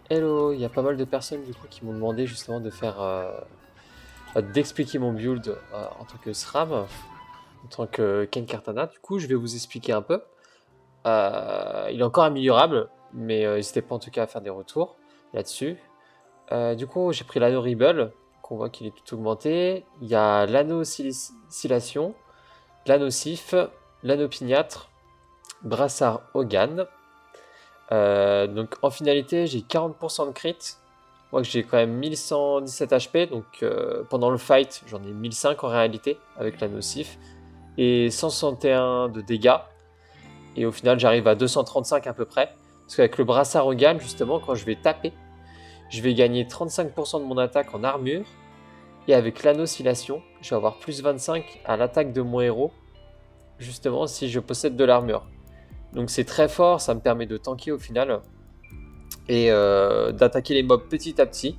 Hello, il y a pas mal de personnes du coup qui m'ont demandé justement de faire, d'expliquer mon build en tant que SRAM, en tant que Ken Kartana. Du coup, je vais vous expliquer un peu. Il est encore améliorable, mais n'hésitez pas en tout cas à faire des retours là-dessus. Du coup, j'ai pris l'anneau Rebel, qu'on voit qu'il est tout augmenté. Il y a l'anneau Scillation, l'anneau Sif, l'anneau Pignâtre, brassard Hogan. Donc en finalité, j'ai 40% de crit. Moi, j'ai quand même 1117 HP, donc pendant le fight, j'en ai 1005 en réalité, avec la nocif, et 161 de dégâts, et au final, j'arrive à 235 à peu près, parce qu'avec le brassard Hogan, justement, quand je vais taper, je vais gagner 35% de mon attaque en armure, et avec l'anneau-oscillation, je vais avoir plus 25 à l'attaque de mon héros, justement, si je possède de l'armure. Donc c'est très fort, ça me permet de tanker au final, et d'attaquer les mobs petit à petit,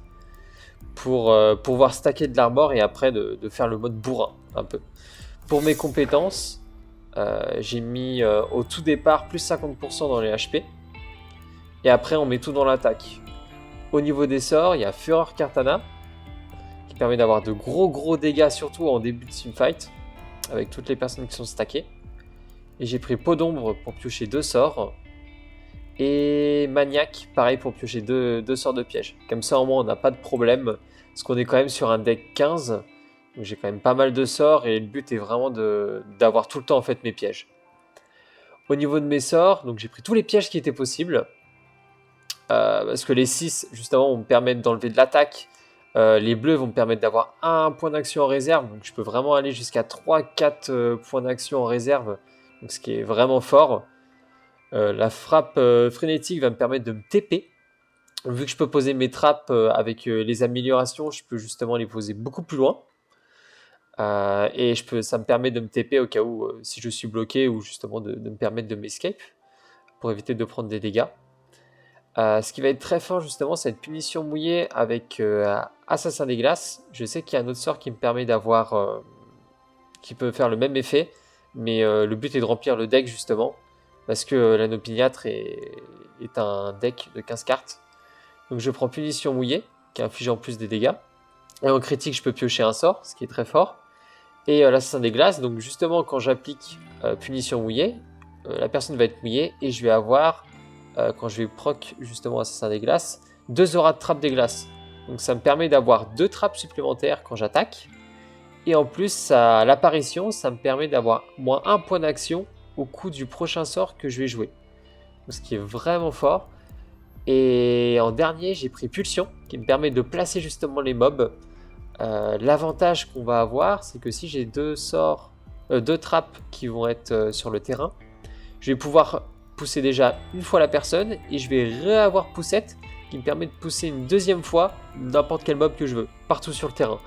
pour pouvoir stacker de l'armor et après de faire le mode bourrin un peu. Pour mes compétences, j'ai mis au tout départ plus 50% dans les HP et après on met tout dans l'attaque. Au niveau des sorts, il y a Fureur Kartana qui permet d'avoir de gros dégâts surtout en début de teamfight avec toutes les personnes qui sont stackées. Et j'ai pris Peau d'ombre pour piocher 2 sorts. Et Maniac, pareil pour piocher 2 sorts de piège. Comme ça, au moins, on n'a pas de problème. Parce qu'on est quand même sur un deck 15. Donc j'ai quand même pas mal de sorts. Et le but est vraiment d'avoir tout le temps en fait mes pièges. Au niveau de mes sorts, donc j'ai pris tous les pièges qui étaient possibles. Parce que les 6, justement, vont me permettre d'enlever de l'attaque. Les bleus vont me permettre d'avoir un point d'action en réserve. Donc je peux vraiment aller jusqu'à 3-4 points d'action en réserve. Donc ce qui est vraiment fort. La frappe frénétique va me permettre de me TP. Vu que je peux poser mes trappes avec les améliorations, je peux justement les poser beaucoup plus loin. Et ça me permet de me TP au cas où si je suis bloqué ou justement de me permettre de m'escape pour éviter de prendre des dégâts. Ce qui va être très fort justement, c'est une punition mouillée avec Assassin des Glaces. Je sais qu'il y a un autre sort qui me permet d'avoir, qui peut faire le même effet, mais le but est de remplir le deck justement, parce que l'anneau Pignâtre est un deck de 15 cartes. Donc je prends Punition mouillée, qui inflige en plus des dégâts. Et en critique, je peux piocher un sort, ce qui est très fort. Et l'Assassin des Glaces, donc justement quand j'applique Punition mouillée, la personne va être mouillée, et je vais avoir, quand je vais proc justement Assassin des Glaces, 2 auras de trappe des glaces. Donc ça me permet d'avoir 2 trappes supplémentaires quand j'attaque. Et en plus, à l'apparition, ça me permet d'avoir moins 1 point d'action au coup du prochain sort que je vais jouer. Donc, ce qui est vraiment fort. Et en dernier, j'ai pris Pulsion, qui me permet de placer justement les mobs. L'avantage qu'on va avoir, c'est que si j'ai 2 sorts, 2 trappes qui vont être sur le terrain, je vais pouvoir pousser déjà une fois la personne et je vais réavoir poussette qui me permet de pousser une deuxième fois n'importe quel mob que je veux, partout sur le terrain.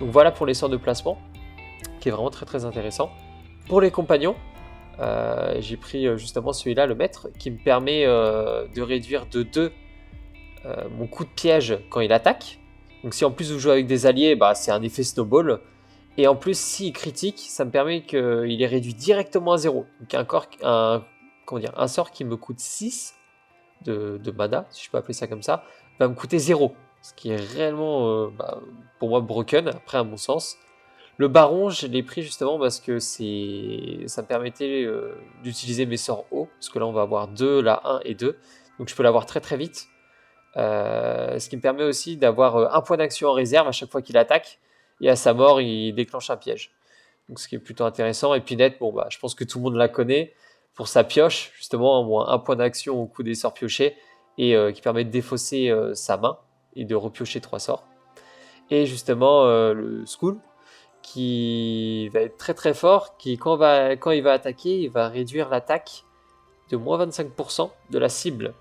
Donc voilà pour les sorts de placement, qui est vraiment très intéressant. Pour les compagnons, j'ai pris justement celui-là, le maître, qui me permet de réduire de 2 mon coup de piège quand il attaque. Donc si en plus vous jouez avec des alliés, bah, c'est un effet snowball. Et en plus, s'il critique, ça me permet qu'il est réduit directement à 0. Donc un sort qui me coûte 6 de mana, si je peux appeler ça comme ça, va me coûter 0. Ce qui est réellement, pour moi, broken, après à mon sens. Le baron, je l'ai pris justement parce que ça me permettait d'utiliser mes sorts hauts, parce que là on va avoir 2, là 1 et 2, donc je peux l'avoir très vite. Ce qui me permet aussi d'avoir un point d'action en réserve à chaque fois qu'il attaque, et à sa mort il déclenche un piège. Donc ce qui est plutôt intéressant. Et Pinette, bon je pense que tout le monde la connaît pour sa pioche, justement, au moins un point d'action au coup des sorts piochés, et qui permet de défausser sa main et de repiocher 3 sorts. Et justement le School, qui va être très fort, qui quand il va attaquer, il va réduire l'attaque de moins 25% de la cible.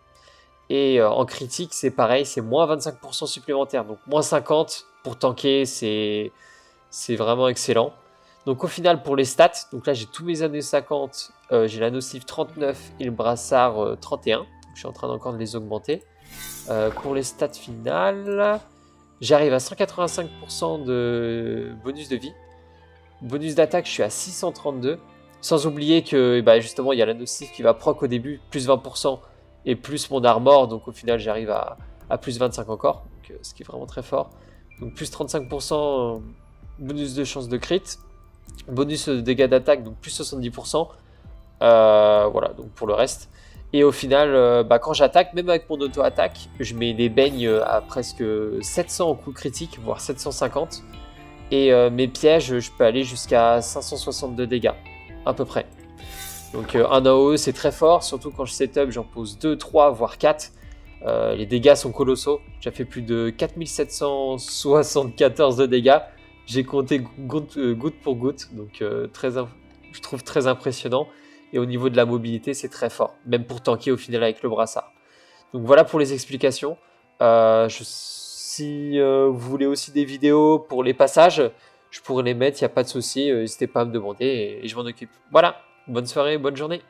Et en critique, c'est pareil, c'est moins 25% supplémentaire. Donc moins 50 pour tanker, c'est vraiment excellent. Donc au final, pour les stats, donc là j'ai tous mes années 50, j'ai la nocive 39 et le brassard 31. Donc, je suis en train encore de les augmenter. Pour les stats finales, j'arrive à 185% de bonus de vie. Bonus d'attaque, je suis à 632. Sans oublier que justement, il y a la nocive qui va proc au début, plus 20%, et plus mon armor. Donc au final, j'arrive à plus 25 encore, donc, ce qui est vraiment très fort. Donc plus 35% bonus de chance de crit, bonus de dégâts d'attaque, donc plus 70%. Voilà, donc pour le reste. Et au final, quand j'attaque, même avec mon auto-attaque, je mets des beignes à presque 700 en coup critique, voire 750. Et mes pièges, je peux aller jusqu'à 562 dégâts, à peu près. Donc un AOE, c'est très fort, surtout quand je setup, j'en pose 2, 3, voire 4. Les dégâts sont colossaux. J'ai fait plus de 4774 de dégâts. J'ai compté goutte pour goutte, donc je trouve très impressionnant. Et au niveau de la mobilité, c'est très fort, même pour tanker au final avec le brassard. Donc voilà pour les explications. Si vous voulez aussi des vidéos pour les passages, je pourrais les mettre, il n'y a pas de souci. N'hésitez pas à me demander et je m'en occupe. Voilà, bonne soirée, bonne journée.